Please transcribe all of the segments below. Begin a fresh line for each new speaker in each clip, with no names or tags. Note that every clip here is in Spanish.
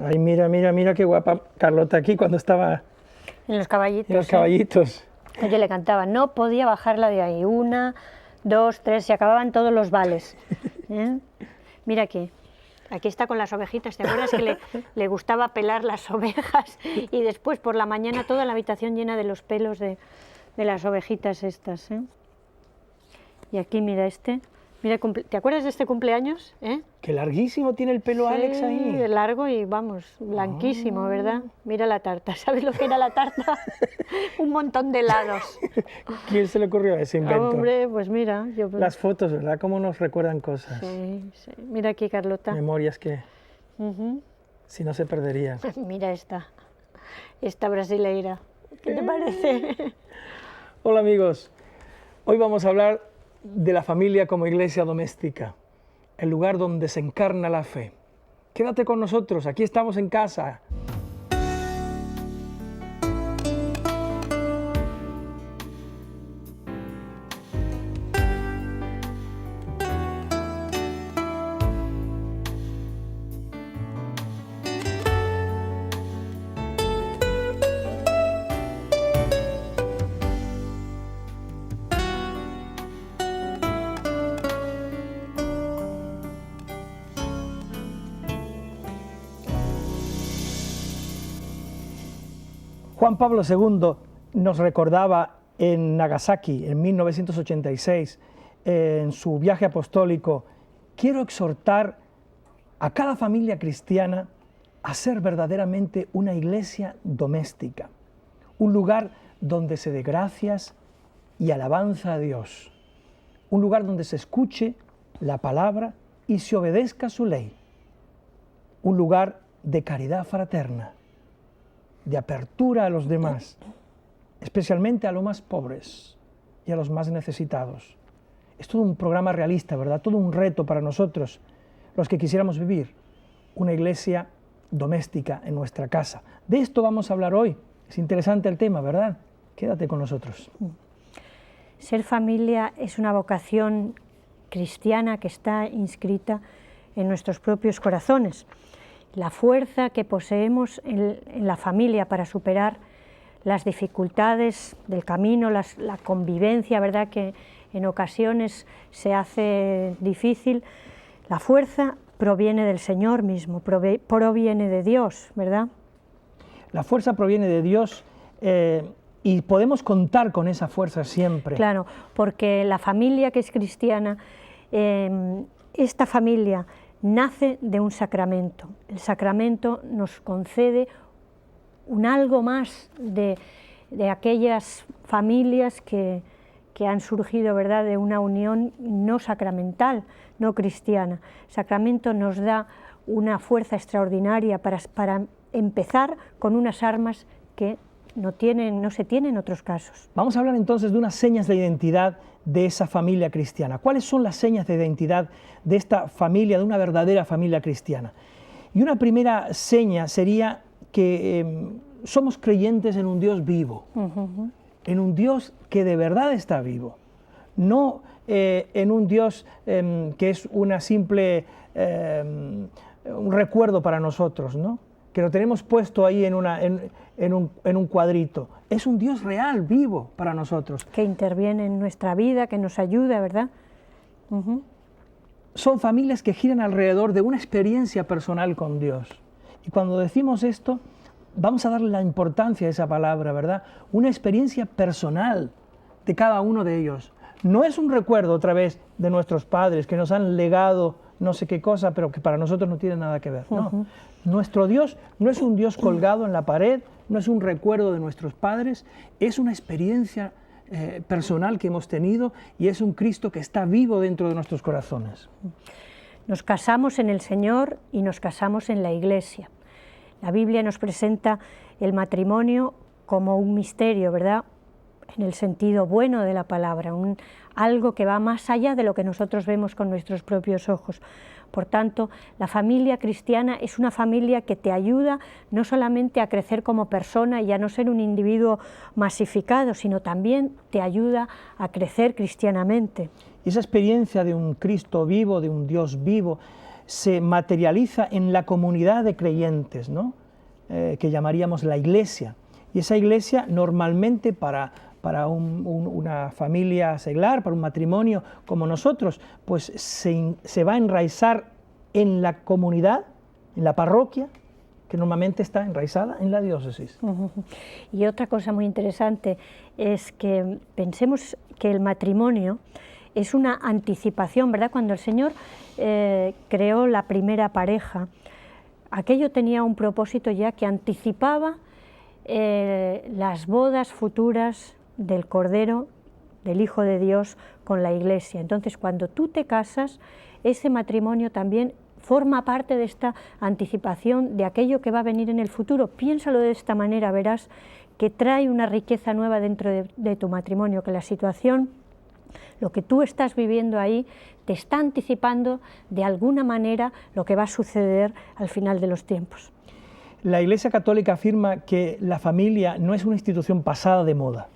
Ay, mira, mira, mira qué guapa Carlota aquí cuando estaba
En los caballitos.
en los caballitos.
Yo le cantaba, no podía bajarla de ahí. 1, 2, 3, se acababan todos los vales. ¿Eh? Mira aquí. Aquí está con las ovejitas. ¿Te acuerdas que le gustaba pelar las ovejas? Y después por la mañana toda la habitación llena de los pelos de las ovejitas estas. ¿Eh? Y aquí mira este. Mira, ¿te acuerdas de este cumpleaños? ¿Eh?
Qué larguísimo tiene el pelo
Sí,
Alex ahí.
largo y vamos, blanquísimo, ¿verdad? Mira la tarta. ¿Sabes lo que era la tarta? Un montón de helados.
¿Quién se le ocurrió ese invento?
Hombre, pues mira.
Las fotos, ¿verdad? Cómo nos recuerdan cosas.
Sí, sí. Mira aquí, Carlota.
Memorias que si no se perderían.
Mira esta brasileira. ¿Qué te parece?
Hola amigos, hoy vamos a hablar de la familia como iglesia doméstica, el lugar donde se encarna la fe. Quédate con nosotros, aquí estamos en casa. Juan Pablo II nos recordaba en Nagasaki, en 1986, en su viaje apostólico: quiero exhortar a cada familia cristiana a ser verdaderamente una iglesia doméstica, un lugar donde se dé gracias y alabanza a Dios, un lugar donde se escuche la palabra y se obedezca su ley, un lugar de caridad fraterna, de apertura a los demás, especialmente a los más pobres y a los más necesitados. Es todo un programa realista, ¿verdad? Todo un reto para nosotros, los que quisiéramos vivir una iglesia doméstica en nuestra casa. De esto vamos a hablar hoy. Es interesante el tema, ¿verdad? Quédate con nosotros.
Ser familia es una vocación cristiana que está inscrita en nuestros propios corazones. La fuerza que poseemos en la familia para superar las dificultades del camino, la convivencia, ¿verdad?, que en ocasiones se hace difícil, la fuerza proviene del Señor mismo, proviene de Dios, ¿verdad?
La fuerza proviene de Dios y podemos contar con esa fuerza siempre.
Claro, porque la familia que es cristiana, esta familia nace de un sacramento. El sacramento nos concede un algo más de aquellas familias que han surgido, ¿verdad?, de una unión no sacramental, no cristiana. El sacramento nos da una fuerza extraordinaria para empezar con unas armas que no se tienen en otros casos.
Vamos a hablar entonces de unas señas de identidad de esa familia cristiana. ¿Cuáles son las señas de identidad de esta familia, de una verdadera familia cristiana? Y una primera seña sería que somos creyentes en un Dios vivo, en un Dios que de verdad está vivo, no en un Dios que es una simple un recuerdo para nosotros, ¿no?, que lo tenemos puesto ahí en un cuadrito. Es un Dios real, vivo para nosotros.
Que interviene en nuestra vida, que nos ayuda, ¿verdad?
Son familias que giran alrededor de una experiencia personal con Dios. Y cuando decimos esto, vamos a darle la importancia a esa palabra, ¿verdad? Una experiencia personal de cada uno de ellos. No es un recuerdo, otra vez, de nuestros padres que nos han legado no sé qué cosa, pero que para nosotros no tiene nada que ver. No. Nuestro Dios no es un Dios colgado en la pared, no es un recuerdo de nuestros padres, es una experiencia personal que hemos tenido y es un Cristo que está vivo dentro de nuestros corazones.
Nos casamos en el Señor y nos casamos en la Iglesia. La Biblia nos presenta el matrimonio como un misterio, ¿verdad?, en el sentido bueno de la palabra, algo que va más allá de lo que nosotros vemos con nuestros propios ojos. Por tanto, la familia cristiana es una familia que te ayuda no solamente a crecer como persona y a no ser un individuo masificado, sino también te ayuda a crecer cristianamente.
Y esa experiencia de un Cristo vivo, de un Dios vivo, se materializa en la comunidad de creyentes, ¿no? Que llamaríamos la iglesia. Y esa iglesia normalmente para una familia seglar, para un matrimonio como nosotros, pues se va a enraizar en la comunidad, en la parroquia, que normalmente está enraizada en la diócesis.
Y otra cosa muy interesante es que pensemos que el matrimonio es una anticipación, ¿verdad? Cuando el Señor creó la primera pareja, aquello tenía un propósito ya que anticipaba las bodas futuras del Cordero, del Hijo de Dios, con la Iglesia. Entonces, cuando tú te casas, ese matrimonio también forma parte de esta anticipación de aquello que va a venir en el futuro. Piénsalo de esta manera, verás que trae una riqueza nueva dentro de tu matrimonio, que la situación, lo que tú estás viviendo ahí, te está anticipando de alguna manera lo que va a suceder al final de los tiempos.
La Iglesia Católica afirma que la familia no es una institución pasada de moda.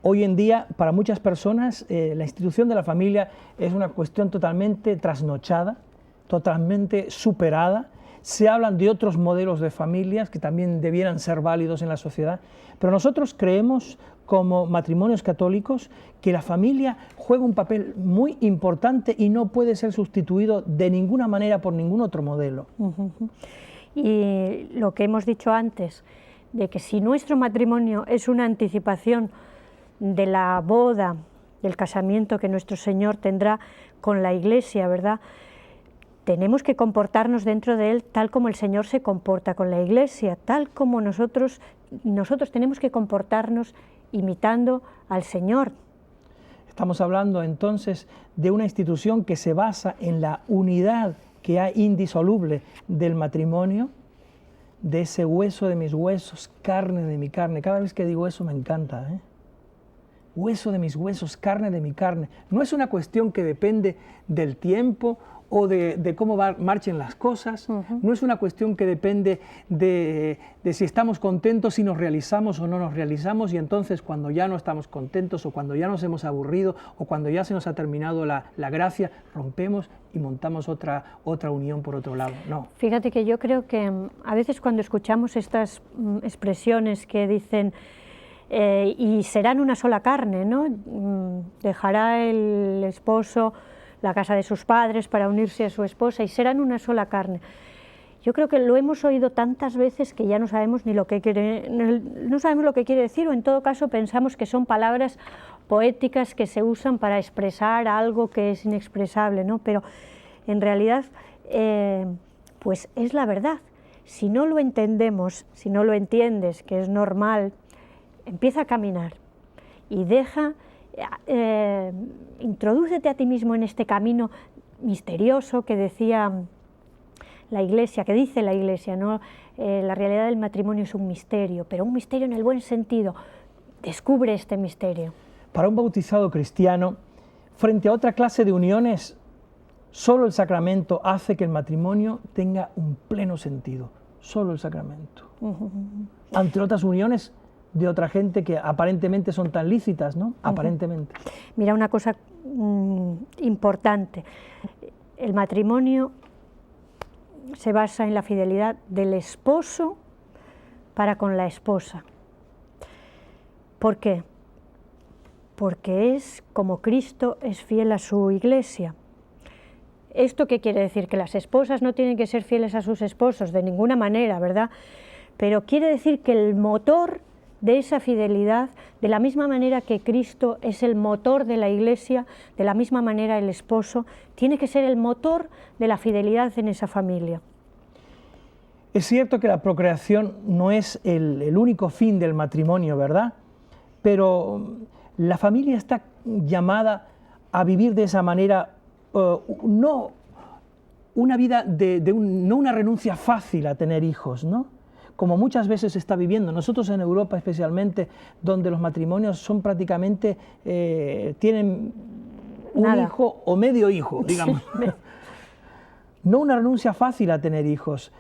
Hoy en día, para muchas personas, la institución de la familia es una cuestión totalmente trasnochada, totalmente superada. Se hablan de otros modelos de familias que también debieran ser válidos en la sociedad, pero nosotros creemos, como matrimonios católicos, que la familia juega un papel muy importante y no puede ser sustituido de ninguna manera por ningún otro modelo.
Y lo que hemos dicho antes, de que si nuestro matrimonio es una anticipación de la boda, del casamiento que nuestro Señor tendrá con la Iglesia, ¿verdad?, tenemos que comportarnos dentro de él tal como el Señor se comporta con la Iglesia, tal como nosotros tenemos que comportarnos imitando al Señor.
Estamos hablando entonces de una institución que se basa en la unidad que hay indisoluble del matrimonio, de ese hueso de mis huesos, carne de mi carne. Cada vez que digo eso me encanta, ¿eh? Hueso de mis huesos, carne de mi carne. No es una cuestión que depende del tiempo o de cómo marchen las cosas. No es una cuestión que depende de si estamos contentos, si nos realizamos o no nos realizamos, y entonces cuando ya no estamos contentos o cuando ya nos hemos aburrido o cuando ya se nos ha terminado la gracia, rompemos y montamos otra unión por otro lado. No.
Fíjate que yo creo que a veces cuando escuchamos estas expresiones que dicen y serán una sola carne, ¿no? Dejará el esposo la casa de sus padres para unirse a su esposa y serán una sola carne. Yo creo que lo hemos oído tantas veces que ya no sabemos ni lo que no sabemos lo que quiere decir, o en todo caso pensamos que son palabras poéticas que se usan para expresar algo que es inexpresable, ¿no? Pero en realidad pues es la verdad. Si no lo entendemos, si no lo entiendes, que es normal, empieza a caminar y introdúcete a ti mismo en este camino misterioso que decía la Iglesia, que dice la Iglesia, ¿no? La realidad del matrimonio es un misterio, pero un misterio en el buen sentido. Descubre este misterio.
Para un bautizado cristiano, frente a otra clase de uniones, solo el sacramento hace que el matrimonio tenga un pleno sentido. Solo el sacramento. Ante otras uniones de otra gente que aparentemente son tan lícitas, ¿no? Aparentemente.
Mira, una cosa importante. El matrimonio se basa en la fidelidad del esposo para con la esposa. ¿Por qué? Porque es como Cristo es fiel a su Iglesia. ¿Esto qué quiere decir? Que las esposas no tienen que ser fieles a sus esposos, de ninguna manera, ¿verdad? Pero quiere decir que el motor de esa fidelidad, de la misma manera que Cristo es el motor de la Iglesia, de la misma manera el esposo tiene que ser el motor de la fidelidad en esa familia.
Es cierto que la procreación no es el único fin del matrimonio, ¿verdad? Pero la familia está llamada a vivir de esa manera, no una vida no una renuncia fácil a tener hijos, ¿no? Como muchas veces se está viviendo, nosotros en Europa especialmente, donde los matrimonios son prácticamente, tienen un hijo o medio hijo, digamos. No una renuncia fácil a tener hijos,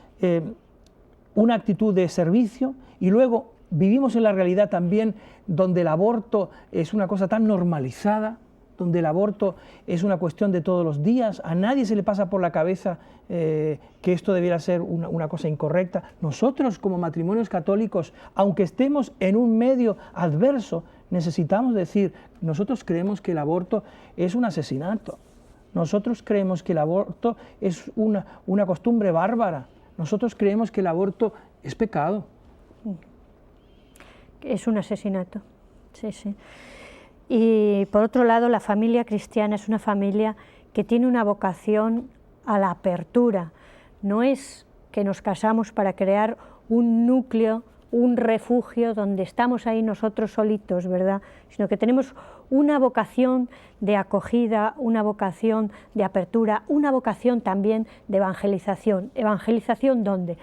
una actitud de servicio, y luego vivimos en la realidad también donde el aborto es una cosa tan normalizada, donde el aborto es una cuestión de todos los días, a nadie se le pasa por la cabeza que esto debiera ser una cosa incorrecta. Nosotros como matrimonios católicos, aunque estemos en un medio adverso, necesitamos decir, nosotros creemos que el aborto es un asesinato, nosotros creemos que el aborto es una costumbre bárbara, nosotros creemos que el aborto es pecado.
Es un asesinato, sí, sí. Y por otro lado, la familia cristiana es una familia que tiene una vocación a la apertura. No es que nos casamos para crear un núcleo, un refugio donde estamos ahí nosotros solitos, ¿verdad? Sino que tenemos una vocación de acogida, una vocación de apertura, una vocación también de evangelización. ¿Evangelización dónde?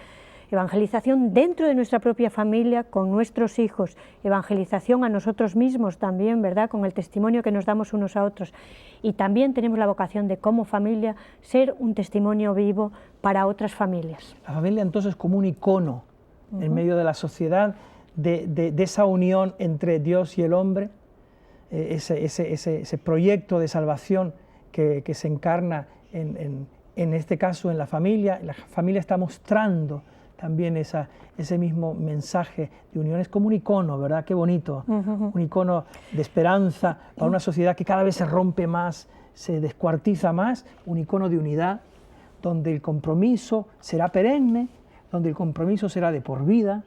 Evangelización dentro de nuestra propia familia, con nuestros hijos, evangelización a nosotros mismos también, ¿verdad?, con el testimonio que nos damos unos a otros. Y también tenemos la vocación de, como familia, ser un testimonio vivo para otras familias.
La familia entonces como un icono en medio de la sociedad, de esa unión entre Dios y el hombre, ese proyecto de salvación que se encarna en este caso en la familia. La familia está mostrando también ese mismo mensaje de unión. Es como un icono, ¿verdad? Qué bonito, un icono de esperanza para una sociedad que cada vez se rompe más, se descuartiza más, un icono de unidad, donde el compromiso será perenne, donde el compromiso será de por vida,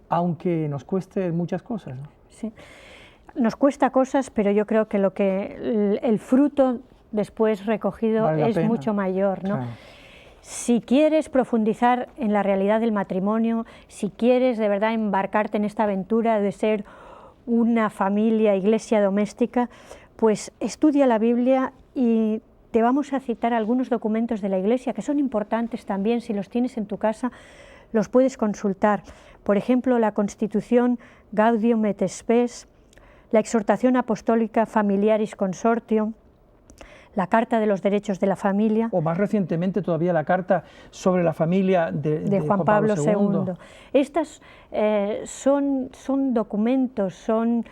aunque nos cueste muchas cosas, ¿no?
Sí, nos cuesta cosas, pero yo creo que el fruto después recogido
Vale
es mucho mayor, ¿no?
Claro.
Si quieres profundizar en la realidad del matrimonio, si quieres de verdad embarcarte en esta aventura de ser una familia, iglesia doméstica, pues estudia la Biblia y te vamos a citar algunos documentos de la Iglesia que son importantes también. Si los tienes en tu casa, los puedes consultar. Por ejemplo, la Constitución Gaudium et Spes, la Exhortación Apostólica Familiaris Consortium, la Carta de los Derechos de la Familia.
O más recientemente todavía la Carta sobre la familia de
Juan Pablo II. Estas son documentos, son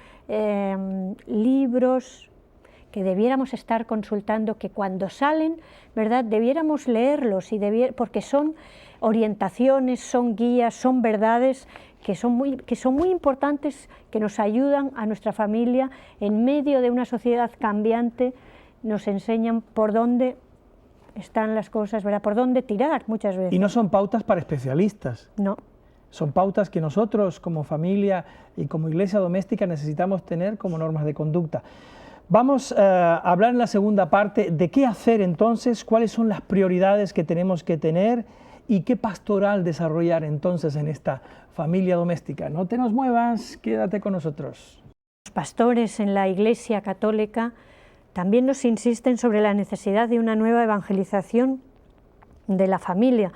libros que debiéramos estar consultando, que cuando salen, ¿verdad?, debiéramos leerlos, porque son orientaciones, son guías, son verdades que son muy importantes, que nos ayudan a nuestra familia en medio de una sociedad cambiante. Nos enseñan por dónde están las cosas, ¿verdad?, por dónde tirar muchas veces.
Y no son pautas para especialistas.
No.
Son pautas que nosotros como familia y como iglesia doméstica necesitamos tener como normas de conducta. Vamos a hablar en la segunda parte de qué hacer entonces, cuáles son las prioridades que tenemos que tener y qué pastoral desarrollar entonces en esta familia doméstica. No te nos muevas, quédate con nosotros.
Los pastores en la Iglesia Católica también nos insisten sobre la necesidad de una nueva evangelización de la familia,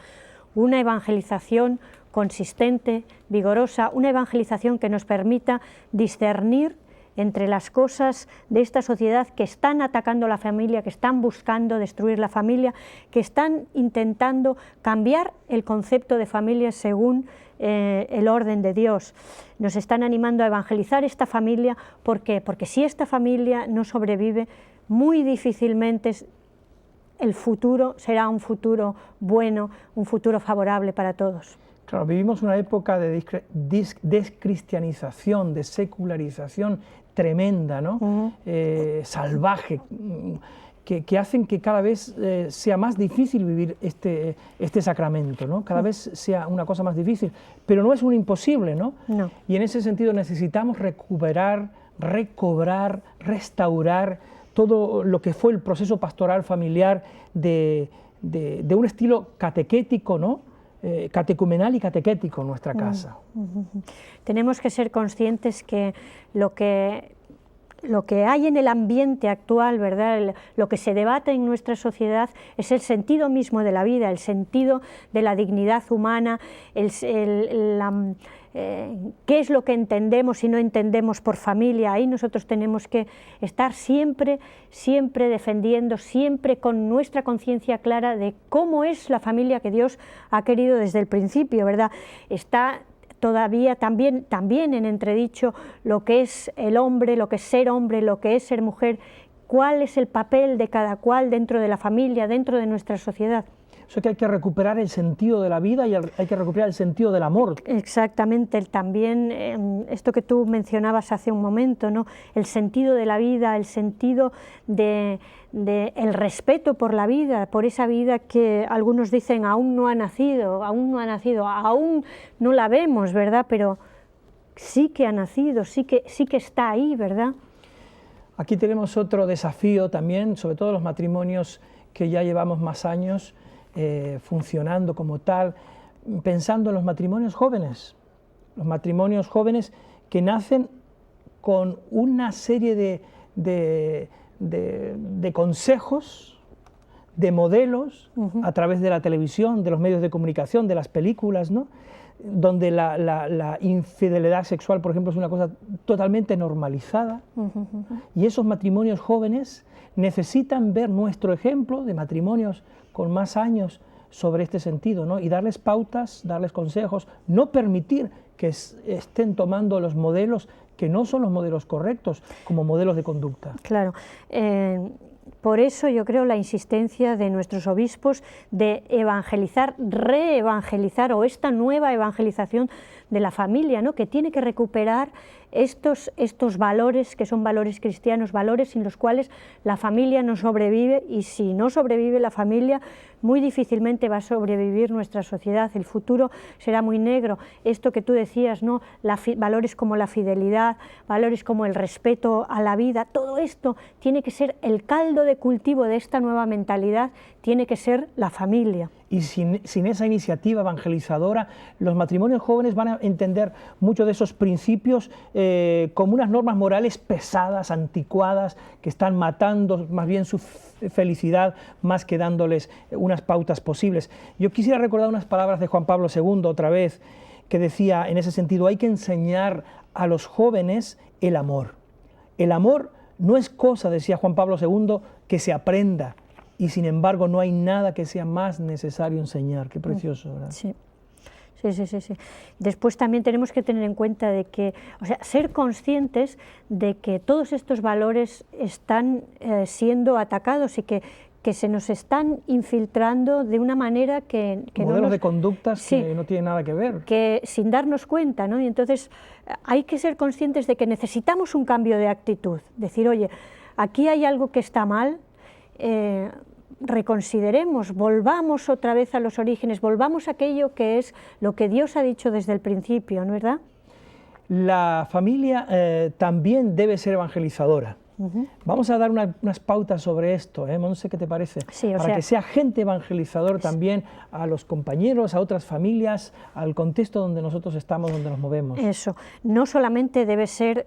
una evangelización consistente, vigorosa, una evangelización que nos permita discernir entre las cosas de esta sociedad que están atacando la familia, que están buscando destruir la familia, que están intentando cambiar el concepto de familia según el orden de Dios. Nos están animando a evangelizar esta familia. ¿Por qué? Porque si esta familia no sobrevive, muy difícilmente el futuro será un futuro bueno, un futuro favorable para todos.
Claro, vivimos una época de descristianización, de secularización tremenda, ¿no? Salvaje, que hacen que cada vez sea más difícil vivir este sacramento, ¿no? Cada vez sea una cosa más difícil, pero no es un imposible, ¿no?
No.
Y en ese sentido necesitamos recuperar, recobrar, restaurar todo lo que fue el proceso pastoral familiar de un estilo catequético, ¿no? Catecumenal y catequético en nuestra casa.
Tenemos que ser conscientes que lo que hay en el ambiente actual, ¿verdad?, lo que se debate en nuestra sociedad es el sentido mismo de la vida, el sentido de la dignidad humana, qué es lo que entendemos y no entendemos por familia. Ahí nosotros tenemos que estar siempre defendiendo, siempre con nuestra conciencia clara de cómo es la familia que Dios ha querido desde el principio, ¿verdad? Está todavía también en entredicho lo que es el hombre, lo que es ser hombre, lo que es ser mujer, cuál es el papel de cada cual dentro de la familia, dentro de nuestra sociedad.
Eso que hay que recuperar el sentido de la vida y hay que recuperar el sentido del amor.
Exactamente, también esto que tú mencionabas hace un momento, ¿no? El sentido de la vida, el sentido de el respeto por la vida, por esa vida que algunos dicen aún no ha nacido, aún no la vemos, ¿verdad? Pero sí que ha nacido, sí que está ahí, ¿verdad?
Aquí tenemos otro desafío también, sobre todo los matrimonios que ya llevamos más años funcionando como tal, pensando en los matrimonios jóvenes que nacen con una serie de consejos, de modelos, a través de la televisión, de los medios de comunicación, de las películas, ¿no? Donde la infidelidad sexual, por ejemplo, es una cosa totalmente normalizada, y esos matrimonios jóvenes necesitan ver nuestro ejemplo de matrimonios con más años sobre este sentido, ¿no? Y darles pautas, darles consejos, no permitir que estén tomando los modelos que no son los modelos correctos como modelos de conducta.
Claro. Por eso yo creo la insistencia de nuestros obispos de evangelizar, reevangelizar, o esta nueva evangelización de la familia, ¿no? Que tiene que recuperar estos valores que son valores cristianos, valores sin los cuales la familia no sobrevive, y si no sobrevive la familia, muy difícilmente va a sobrevivir nuestra sociedad. El futuro será muy negro. Esto que tú decías, ¿no? Valores como la fidelidad, valores como el respeto a la vida, todo esto tiene que ser el caldo de cultivo de esta nueva mentalidad, tiene que ser la familia.
Y sin esa iniciativa evangelizadora, los matrimonios jóvenes van a entender muchos de esos principios como unas normas morales pesadas, anticuadas, que están matando más bien su felicidad, más que dándoles unas pautas posibles. Yo quisiera recordar unas palabras de Juan Pablo II otra vez, que decía en ese sentido: hay que enseñar a los jóvenes el amor. El amor no es cosa, decía Juan Pablo II, que se aprenda, y sin embargo no hay nada que sea más necesario enseñar. Qué precioso, ¿verdad?
Sí. Sí. Después también tenemos que tener en cuenta de que, o sea, ser conscientes de que todos estos valores están siendo atacados y que se nos están infiltrando de una manera que
modelos de conductas que no tienen nada que ver.
Que sin darnos cuenta, ¿no? Y entonces hay que ser conscientes de que necesitamos un cambio de actitud. Decir, oye, aquí hay algo que está mal, reconsideremos, volvamos otra vez a los orígenes, volvamos a aquello que es lo que Dios ha dicho desde el principio, ¿no es verdad?
La familia también debe ser evangelizadora. Vamos a dar unas pautas sobre esto, no sé qué te parece,
sí,
para que sea agente evangelizador también a los compañeros, a otras familias, al contexto donde nosotros estamos, donde nos movemos.
Eso, no solamente debe ser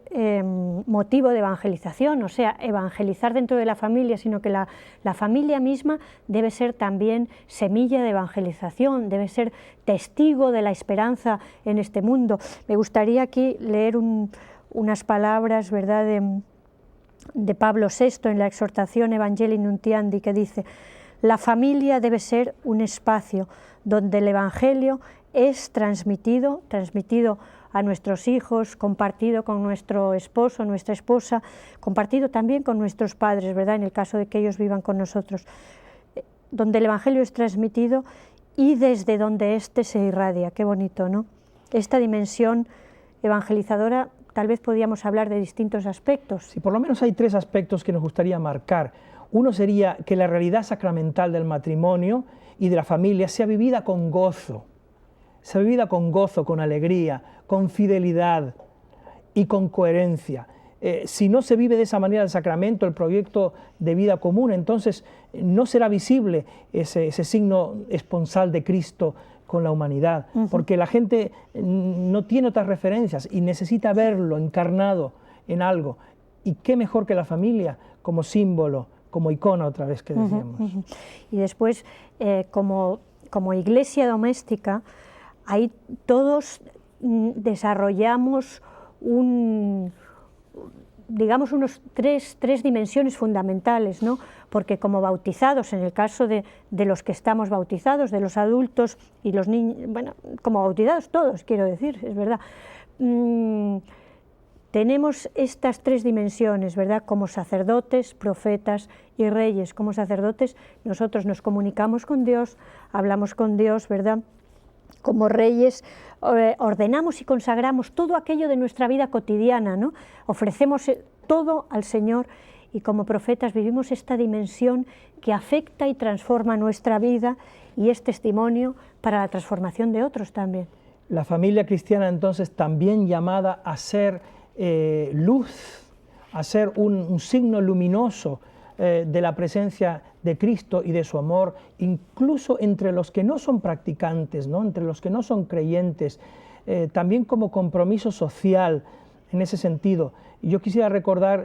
motivo de evangelización, o sea, evangelizar dentro de la familia, sino que la familia misma debe ser también semilla de evangelización, debe ser testigo de la esperanza en este mundo. Me gustaría aquí leer unas palabras, ¿verdad?, de Pablo VI en la exhortación Evangelii Nuntiandi, que dice: la familia debe ser un espacio donde el Evangelio es transmitido a nuestros hijos, compartido con nuestro esposo, nuestra esposa, compartido también con nuestros padres, ¿verdad?, en el caso de que ellos vivan con nosotros, donde el Evangelio es transmitido y desde donde éste se irradia. Qué bonito, ¿no? Esta dimensión evangelizadora, tal vez podríamos hablar de distintos aspectos.
Sí, por lo menos hay 3 aspectos que nos gustaría marcar. Uno sería que la realidad sacramental del matrimonio y de la familia sea vivida con gozo, con alegría, con fidelidad y con coherencia. Si no se vive de esa manera el sacramento, el proyecto de vida común, entonces no será visible ese signo esponsal de Cristo con la humanidad, porque la gente no tiene otras referencias y necesita verlo encarnado en algo. Y qué mejor que la familia como símbolo, como icona, otra vez que decíamos.
Y después, como iglesia doméstica, ahí todos desarrollamos digamos unos tres dimensiones fundamentales, ¿no? Porque como bautizados, en el caso de los que estamos bautizados, de los adultos y los niños, bueno, como bautizados todos, quiero decir, es verdad, tenemos estas tres dimensiones, ¿verdad? Como sacerdotes, profetas y reyes. Como sacerdotes nosotros nos comunicamos con Dios, hablamos con Dios, ¿verdad? Como reyes ordenamos y consagramos todo aquello de nuestra vida cotidiana, ¿no? Ofrecemos todo al Señor, y como profetas vivimos esta dimensión que afecta y transforma nuestra vida y es testimonio para la transformación de otros también.
La familia cristiana entonces también llamada a ser luz, a ser un signo luminoso de la presencia de Cristo y de su amor, incluso entre los que no son practicantes, ¿no? Entre los que no son creyentes, también como compromiso social en ese sentido. Yo quisiera recordar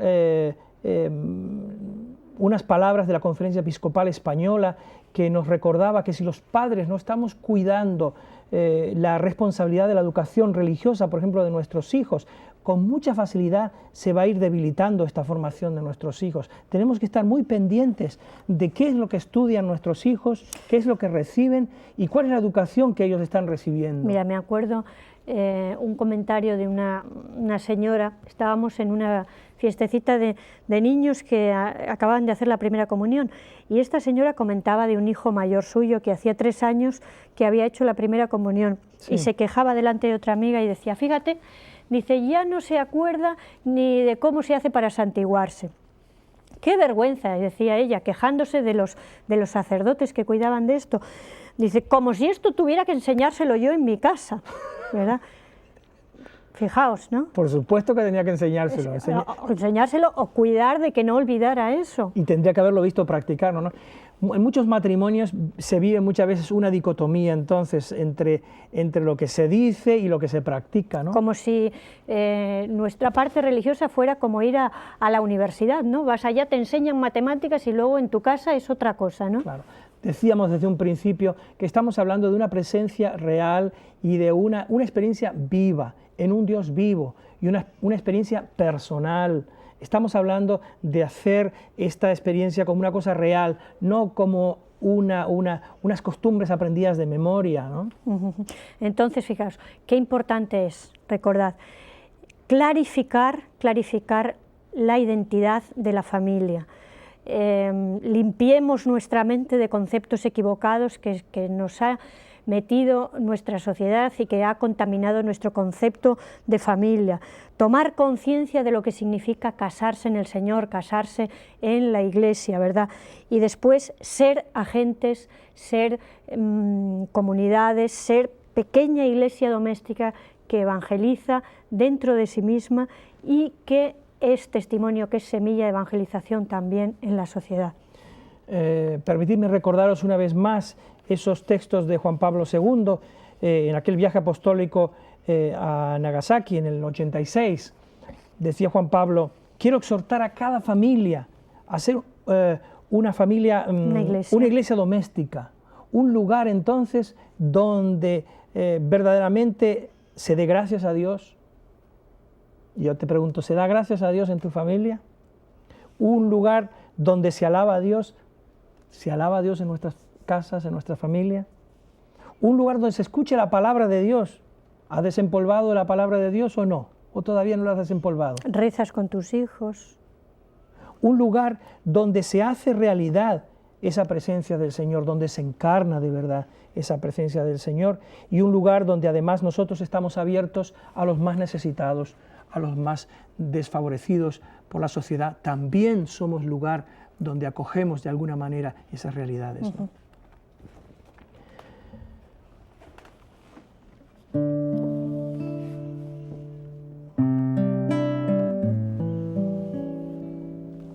unas palabras de la Conferencia Episcopal Española que nos recordaba que si los padres no estamos cuidando la responsabilidad de la educación religiosa, por ejemplo, de nuestros hijos, con mucha facilidad se va a ir debilitando esta formación de nuestros hijos. Tenemos que estar muy pendientes de qué es lo que estudian nuestros hijos, qué es lo que reciben y cuál es la educación que ellos están recibiendo.
Mira, me acuerdo un comentario de una señora, estábamos en una fiestecita de niños que acababan de hacer la primera comunión, y esta señora comentaba de un hijo mayor suyo que hacía 3 años que había hecho la primera comunión, sí. Y se quejaba delante de otra amiga y decía, fíjate, dice, ya no se acuerda ni de cómo se hace para santiguarse. ¡Qué vergüenza!, decía ella, quejándose de los sacerdotes que cuidaban de esto. Dice, como si esto tuviera que enseñárselo yo en mi casa, ¿verdad? Fijaos, ¿no?
Por supuesto que tenía que enseñárselo.
Enseñárselo o cuidar de que no olvidara eso.
Y tendría que haberlo visto practicarlo, ¿no? En muchos matrimonios se vive muchas veces una dicotomía entonces entre lo que se dice y lo que se practica, ¿no?
Como si nuestra parte religiosa fuera como ir a la universidad, ¿no? Vas allá, te enseñan matemáticas y luego en tu casa es otra cosa, ¿no?
Claro. Decíamos desde un principio que estamos hablando de una presencia real y de una experiencia viva, en un Dios vivo y una experiencia personal. Estamos hablando de hacer esta experiencia como una cosa real, no como unas costumbres aprendidas de memoria, ¿no?
Entonces, fijaos, qué importante es, recordad, clarificar la identidad de la familia. Limpiemos nuestra mente de conceptos equivocados que nos ha metido nuestra sociedad y que ha contaminado nuestro concepto de familia. Tomar conciencia de lo que significa casarse en el Señor, casarse en la Iglesia, ¿verdad? Y después ser agentes, ser comunidades, ser pequeña iglesia doméstica que evangeliza dentro de sí misma y que es testimonio, que es semilla de evangelización también en la sociedad.
Permitidme recordaros una vez más esos textos de Juan Pablo II en aquel viaje apostólico a Nagasaki en el 86. Decía Juan Pablo, quiero exhortar a cada familia a ser una familia, una iglesia doméstica, un lugar entonces donde verdaderamente se dé gracias a Dios. Yo te pregunto, ¿se da gracias a Dios en tu familia? Un lugar donde se alaba a Dios en nuestras casas, en nuestra familia. Un lugar donde se escuche la palabra de Dios. ¿Has desempolvado la palabra de Dios o no? ¿O todavía no la has desempolvado?
¿Rezas con tus hijos?
Un lugar donde se hace realidad esa presencia del Señor, donde se encarna de verdad esa presencia del Señor, y un lugar donde además nosotros estamos abiertos a los más necesitados, a los más desfavorecidos por la sociedad. También somos lugar donde acogemos de alguna manera esas realidades, ¿no?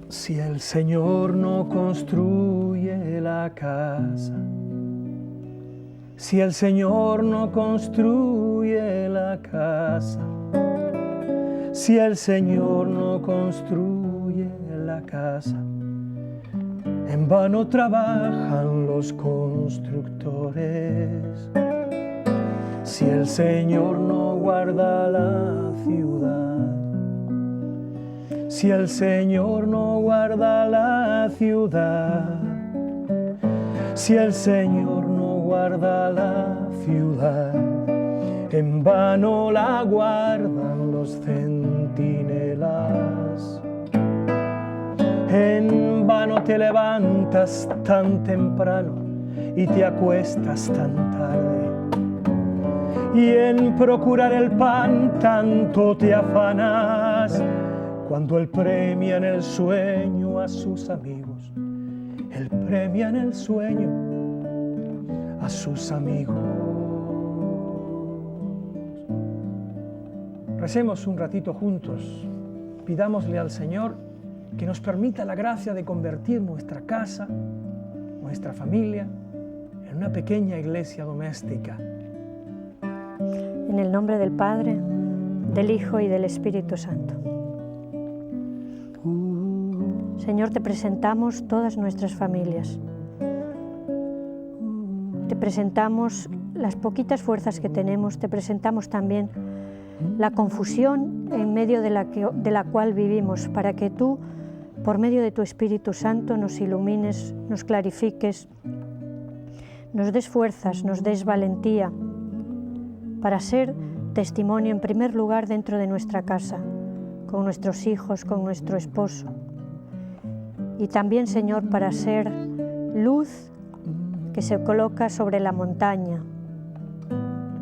Si el Señor no construye la casa, si el Señor no construye la casa, si el Señor no construye la casa, en vano trabajan los constructores. Si el Señor no guarda la ciudad, si el Señor no guarda la ciudad, si el Señor no guarda la ciudad, en vano la guardan los centinelias. centinelas. En vano te levantas tan temprano y te acuestas tan tarde, y en procurar el pan tanto te afanas, cuando él premia en el sueño a sus amigos. Él premia en el sueño a sus amigos. Recemos un ratito juntos, pidámosle al Señor que nos permita la gracia de convertir nuestra casa, nuestra familia, en una pequeña iglesia doméstica.
En el nombre del Padre, del Hijo y del Espíritu Santo. Señor, te presentamos todas nuestras familias. Te presentamos las poquitas fuerzas que tenemos, te presentamos también la confusión en medio de la cual vivimos, para que tú, por medio de tu Espíritu Santo, nos ilumines, nos clarifiques, nos des fuerzas, nos des valentía para ser testimonio en primer lugar dentro de nuestra casa, con nuestros hijos, con nuestro esposo. Y también, Señor, para ser luz que se coloca sobre la montaña,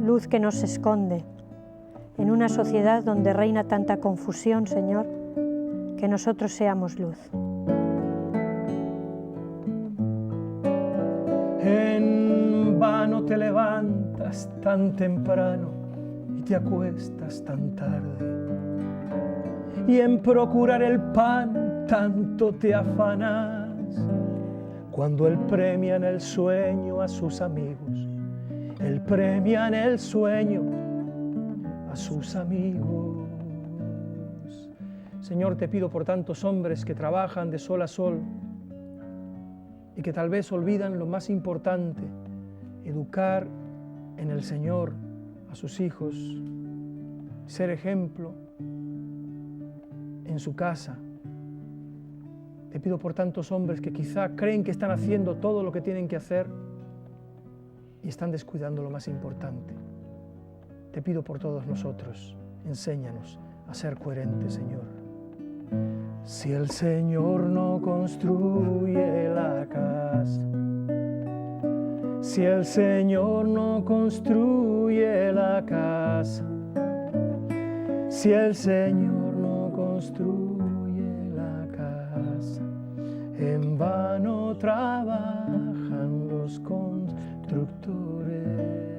luz que nos esconde en una sociedad donde reina tanta confusión, Señor, que nosotros seamos luz.
En vano te levantas tan temprano y te acuestas tan tarde, y en procurar el pan tanto te afanas, cuando él premia en el sueño a sus amigos. Él premia en el sueño a sus amigos. Señor, te pido por tantos hombres que trabajan de sol a sol y que tal vez olvidan lo más importante, educar en el Señor a sus hijos, ser ejemplo en su casa. Te pido por tantos hombres que quizá creen que están haciendo todo lo que tienen que hacer y están descuidando lo más importante. Te pido por todos nosotros, enséñanos a ser coherentes, Señor. Si el Señor no construye la casa, si el Señor no construye la casa, si el Señor no construye la casa, en vano trabajan los constructores.